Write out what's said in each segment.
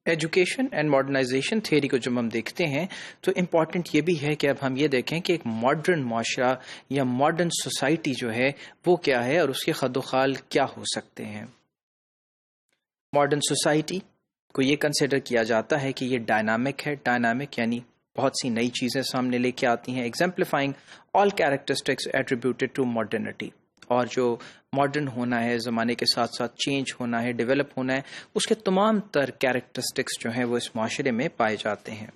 Education and modernisation theory کو جب ہم دیکھتے ہیں تو امپورٹنٹ یہ بھی ہے کہ اب ہم یہ دیکھیں کہ ایک ماڈرن معاشرہ یا ماڈرن سوسائٹی جو ہے وہ کیا ہے اور اس کے خد و خال کیا ہو سکتے ہیں. ماڈرن سوسائٹی کو یہ کنسیڈر کیا جاتا ہے کہ یہ ڈائنامک ہے. ڈائنامک یعنی بہت سی نئی چیزیں سامنے لے کے آتی ہیں. Exemplifying all characteristics attributed to modernity. اور جو ماڈرن ہونا ہے، زمانے کے ساتھ ساتھ چینج ہونا ہے، ڈیولپ ہونا ہے، اس کے تمام تر کیریکٹرسٹکس جو ہیں وہ اس معاشرے میں پائے جاتے ہیں.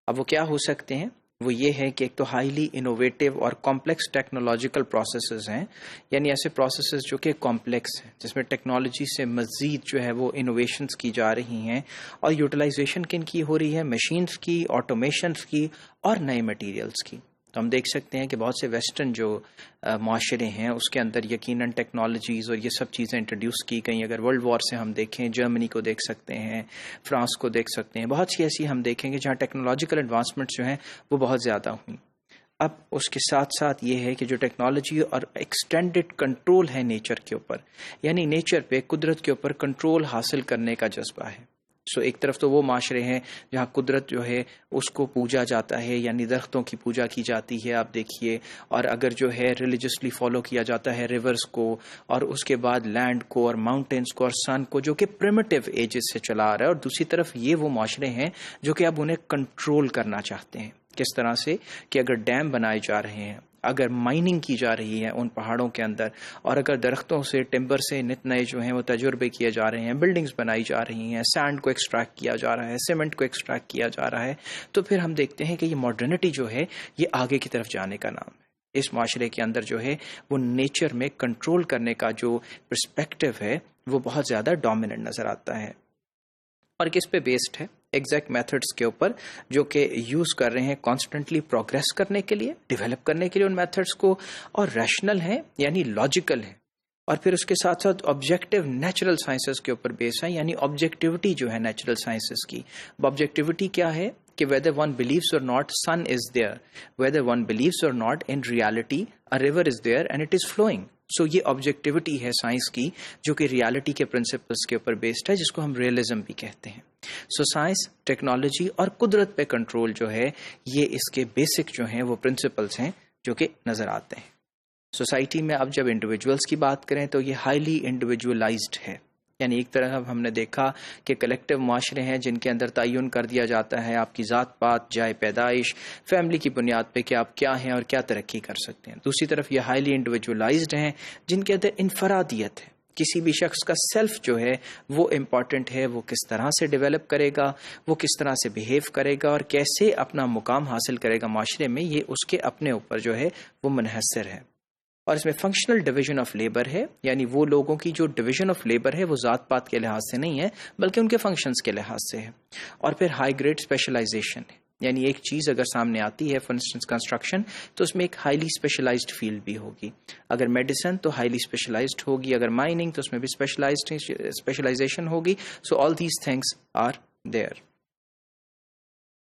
اب وہ کیا ہو سکتے ہیں؟ وہ یہ ہے کہ ایک تو ہائیلی انوویٹیو اور کمپلیکس ٹیکنالوجیکل پروسیسز ہیں، یعنی ایسے پروسیسز جو کہ کمپلیکس ہیں، جس میں ٹیکنالوجی سے مزید جو ہے وہ انوویشنز کی جا رہی ہیں اور یوٹیلائزیشن کن کی ہو رہی ہے؟ مشینز کی، آٹومیشنز کی اور نئے مٹیریلز کی. تو ہم دیکھ سکتے ہیں کہ بہت سے ویسٹرن جو معاشرے ہیں اس کے اندر یقیناً ٹیکنالوجیز اور یہ سب چیزیں انٹروڈیوس کی گئیں. اگر ورلڈ وار سے ہم دیکھیں، جرمنی کو دیکھ سکتے ہیں، فرانس کو دیکھ سکتے ہیں، بہت سی ایسی ہم دیکھیں گے جہاں ٹیکنالوجیکل ایڈوانسمنٹس جو ہیں وہ بہت زیادہ ہوئیں. اب اس کے ساتھ ساتھ یہ ہے کہ جو ٹیکنالوجی اور ایکسٹینڈڈ کنٹرول ہے نیچر کے اوپر، یعنی نیچر پہ، قدرت کے اوپر کنٹرول حاصل کرنے کا جذبہ ہے. ایک طرف تو وہ معاشرے ہیں جہاں قدرت جو ہے اس کو پوجا جاتا ہے، یعنی درختوں کی پوجا کی جاتی ہے، آپ دیکھیے. اور اگر جو ہے ریلیجسلی فالو کیا جاتا ہے ریورز کو، اور اس کے بعد لینڈ کو اور ماؤنٹینز کو اور سن کو، جو کہ پریمیٹیو ایجز سے چلا آ رہا ہے. اور دوسری طرف یہ وہ معاشرے ہیں جو کہ اب انہیں کنٹرول کرنا چاہتے ہیں. کس طرح سے؟ کہ اگر ڈیم بنائے جا رہے ہیں، اگر مائننگ کی جا رہی ہے ان پہاڑوں کے اندر، اور اگر درختوں سے، ٹمبر سے نت نئے جو ہیں وہ تجربے کیے جا رہے ہیں، بلڈنگز بنائی جا رہی ہیں، سینڈ کو ایکسٹریکٹ کیا جا رہا ہے، سیمنٹ کو ایکسٹریکٹ کیا جا رہا ہے، تو پھر ہم دیکھتے ہیں کہ یہ ماڈرنٹی جو ہے یہ آگے کی طرف جانے کا نام ہے. اس معاشرے کے اندر جو ہے وہ نیچر میں کنٹرول کرنے کا جو پرسپیکٹو ہے وہ بہت زیادہ ڈومیننٹ نظر آتا ہے. اور کس پہ بیسڈ ہے؟ ایگزیکٹ میتھڈس کے اوپر، جو کہ یوز کر رہے ہیں کانسٹنٹلی پروگریس کرنے کے لیے، ڈیولپ کرنے کے لیے ان میتھڈس کو، اور ریشنل ہیں یعنی لاجیکل ہیں. اور پھر اس کے ساتھ ساتھ آبجیکٹیو نیچرل سائنسز کے اوپر بیس ہے، یعنی آبجیکٹیوٹی جو ہے نیچرل سائنسز کی. آبجیکٹیوٹی کیا ہے؟ کہ whether one believes or not, sun is there. Whether one believes or not, in reality, a river is there and it is flowing. سو یہ آبجیکٹیوٹی ہے سائنس کی، جو کہ ریالٹی کے پرنسپلس کے اوپر بیسڈ ہے، جس کو ہم ریئلزم بھی کہتے ہیں. سو سائنس، ٹیکنالوجی اور قدرت پہ کنٹرول جو ہے، یہ اس کے بیسک جو ہیں وہ پرنسپلس ہیں جو کہ نظر آتے ہیں. سوسائٹی میں اب جب انڈیویجولس کی بات کریں تو یہ ہائیلی انڈیویجولائزڈ ہے. یعنی ایک طرح ہم نے دیکھا کہ کلیکٹیو معاشرے ہیں جن کے اندر تعین کر دیا جاتا ہے آپ کی ذات پات، جائے پیدائش، فیملی کی بنیاد پہ کہ آپ کیا ہیں اور کیا ترقی کر سکتے ہیں. دوسری طرف یہ ہائیلی انڈیویجولائزڈ ہیں جن کے اندر انفرادیت ہے. کسی بھی شخص کا سیلف جو ہے وہ امپورٹنٹ ہے، وہ کس طرح سے ڈیولپ کرے گا، وہ کس طرح سے بیہیو کرے گا اور کیسے اپنا مقام حاصل کرے گا معاشرے میں، یہ اس کے اپنے اوپر جو ہے وہ منحصر ہے. اور اس میں فنکشنل ڈویژن آف لیبر ہے، یعنی وہ لوگوں کی جو ڈویژن آف لیبر ہے وہ ذات پات کے لحاظ سے نہیں ہے بلکہ ان کے فنکشنز کے لحاظ سے ہے. اور پھر ہائی گریڈ اسپیشلائزیشن ہے، یعنی ایک چیز اگر سامنے آتی ہے، فار انسٹنس کنسٹرکشن، تو اس میں ایک ہائیلی اسپیشلائزڈ فیلڈ بھی ہوگی. اگر میڈیسن تو ہائیلی اسپیشلائزڈ ہوگی، اگر مائننگ تو اس میں بھی اسپیشلائزیشن ہوگی. So all these things are there.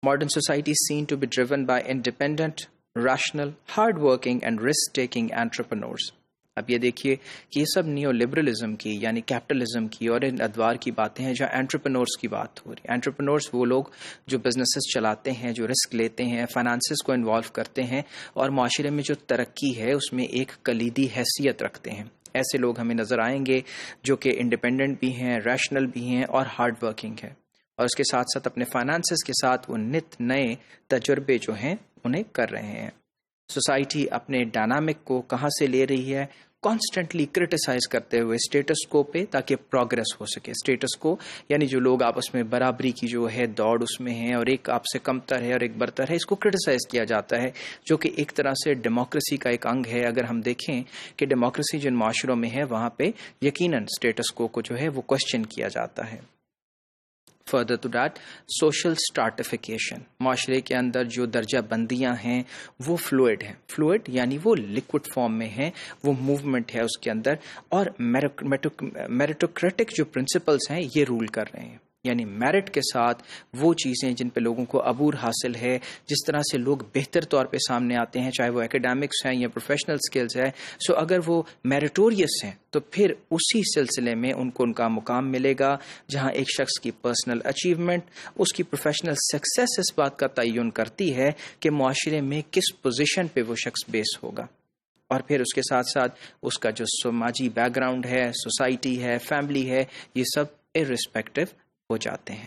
Modern society is seen to be driven by independent, rational, hard working and risk taking entrepreneurs. اب یہ دیکھیے کہ یہ سب نیو لبرلزم کی، یعنی کیپٹلزم کی اور ان ادوار کی باتیں ہیں جہاں انٹرپرنورز کی بات ہو رہی ہے. انٹرپرنورز وہ لوگ جو بزنسز چلاتے ہیں، جو رسک لیتے ہیں، فائنانسز کو انوالو کرتے ہیں اور معاشرے میں جو ترقی ہے اس میں ایک کلیدی حیثیت رکھتے ہیں. ایسے لوگ ہمیں نظر آئیں گے جو کہ انڈیپینڈنٹ بھی ہیں، ریشنل بھی ہیں اور ہارڈ ورکنگ ہے، اور اس کے ساتھ ساتھ اپنے فائنانسز کے ساتھ وہ نت نئے تجربے جو ہیں انہیں کر رہے ہیں. سوسائٹی اپنے ڈائنامک کو کہاں سے لے رہی ہے؟ کانسٹنٹلی کرٹیسائز کرتے ہوئے اسٹیٹس کو پہ، تاکہ پروگرس ہو سکے. اسٹیٹس کو یعنی جو لوگ آپس میں برابری کی جو ہے دوڑ اس میں ہیں، اور ایک آپ سے کمتر ہے اور ایک برتر ہے، اس کو کرٹیسائز کیا جاتا ہے، جو کہ ایک طرح سے ڈیموکریسی کا ایک انگ ہے. اگر ہم دیکھیں کہ ڈیموکریسی جن معاشروں میں ہے وہاں پہ یقیناً اسٹیٹس کو جو ہے وہ کوشچن کیا جاتا ہے. فردر ٹو دیٹ، سوشل اسٹارٹیفیکیشن، معاشرے کے اندر جو درجہ بندیاں ہیں وہ فلوئڈ ہیں. فلوئڈ یعنی وہ لکوڈ فارم میں ہیں، وہ موومنٹ ہے اس کے اندر، اور میریٹوکریٹک جو پرنسپلس ہیں یہ رول کر رہے ہیں. یعنی میرٹ کے ساتھ وہ چیزیں جن پہ لوگوں کو عبور حاصل ہے، جس طرح سے لوگ بہتر طور پہ سامنے آتے ہیں، چاہے وہ اکیڈیمکس ہیں یا پروفیشنل سکلز ہے، سو اگر وہ میریٹوریس ہیں تو پھر اسی سلسلے میں ان کو ان کا مقام ملے گا، جہاں ایک شخص کی پرسنل اچیومنٹ، اس کی پروفیشنل سکسیس اس بات کا تعین کرتی ہے کہ معاشرے میں کس پوزیشن پہ وہ شخص بیس ہوگا، اور پھر اس کے ساتھ ساتھ اس کا جو سماجی بیک گراؤنڈ ہے، سوسائٹی ہے، فیملی ہے، یہ سب ارسپیکٹو ہو جاتے ہیں۔